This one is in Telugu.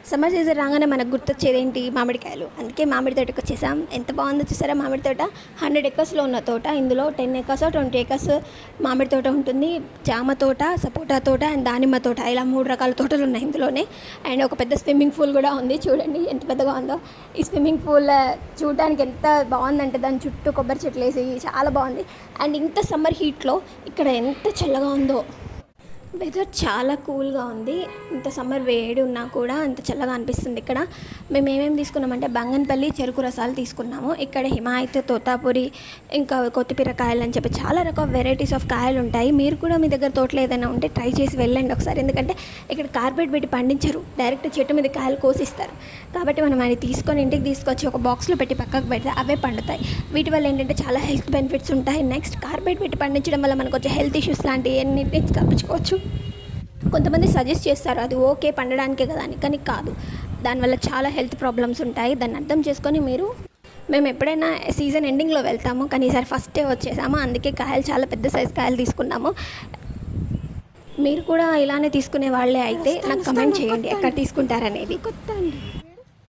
సమ్మర్ సీజన్ రాగానే మనకు గుర్తొచ్చేది ఏంటి? మామిడికాయలు. అందుకే మామిడి తోటకి వచ్చేసాం. ఎంత బాగుందో చూసారా మామిడి తోట. 100 ఎకర్స్లో ఉన్న తోట. ఇందులో 10 ఎకర్స్ 20 ఎకర్స్ మామిడి తోట ఉంటుంది. జామ తోట, సపోటా తోట అండ్ దానిమ్మ తోట, ఇలా 3 రకాల తోటలు ఉన్నాయి ఇందులోనే. అండ్ ఒక పెద్ద స్విమ్మింగ్ పూల్ కూడా ఉంది. చూడండి ఎంత పెద్దగా ఉందో. ఈ స్విమ్మింగ్ పూల్ చూడడానికి ఎంత బాగుందంటే దాని చుట్టూ కొబ్బరి చెట్లు వేసి చాలా బాగుంది. అండ్ ఇంత సమ్మర్ హీట్లో ఇక్కడ ఎంత చల్లగా ఉందో. వెదర్ చాలా కూల్గా ఉంది. ఇంత సమ్మర్ వేడి ఉన్నా కూడా అంత చల్లగా అనిపిస్తుంది ఇక్కడ. మేము ఏమేమి తీసుకున్నామంటే బంగన్పల్లి చెరుకు రసాలు తీసుకున్నాము. ఇక్కడ హిమాయత్, తోతాపురి, ఇంకా కొత్తిమీర కాయలు అని చెప్పి చాలా రకాల వెరైటీస్ ఆఫ్ కాయలు ఉంటాయి. మీరు కూడా మీ దగ్గర తోటలో ఏదైనా ఉంటే ట్రై చేసి వెళ్ళండి ఒకసారి. ఎందుకంటే ఇక్కడ కార్బెట్ పెట్టి పండించరు, డైరెక్ట్ చెట్టు మీద కాయలు కోసిస్తారు. కాబట్టి మనం అది తీసుకొని ఇంటికి తీసుకొచ్చి ఒక బాక్స్లో పెట్టి పక్కకు పెడితే అవే పండుతాయి. వీటి వల్ల ఏంటంటే చాలా హెల్త్ బెనిఫిట్స్ ఉంటాయి. నెక్స్ట్ కార్బెట్ పెట్టి పండించడం వల్ల మనకు వచ్చే హెల్త్ ఇష్యూస్ లాంటివి అన్నింటినీ తప్పించుకోవచ్చు. కొంతమంది సజెస్ట్ చేస్తారు అది ఓకే పండడానికే కదా అని, కానీ కాదు, దానివల్ల చాలా హెల్త్ ప్రాబ్లమ్స్ ఉంటాయి. దాన్ని అర్థం చేసుకొని మేము ఎప్పుడైనా సీజన్ ఎండింగ్లో వెళ్తాము, కానీ ఈసారి ఫస్టే వచ్చేసాము. అందుకే కాయలు చాలా పెద్ద సైజు కాయలు తీసుకున్నాము. మీరు కూడా ఇలానే తీసుకునే వాళ్ళే అయితే నాకు కమెంట్ చేయండి ఎక్కడ తీసుకుంటారనేది. కొత్త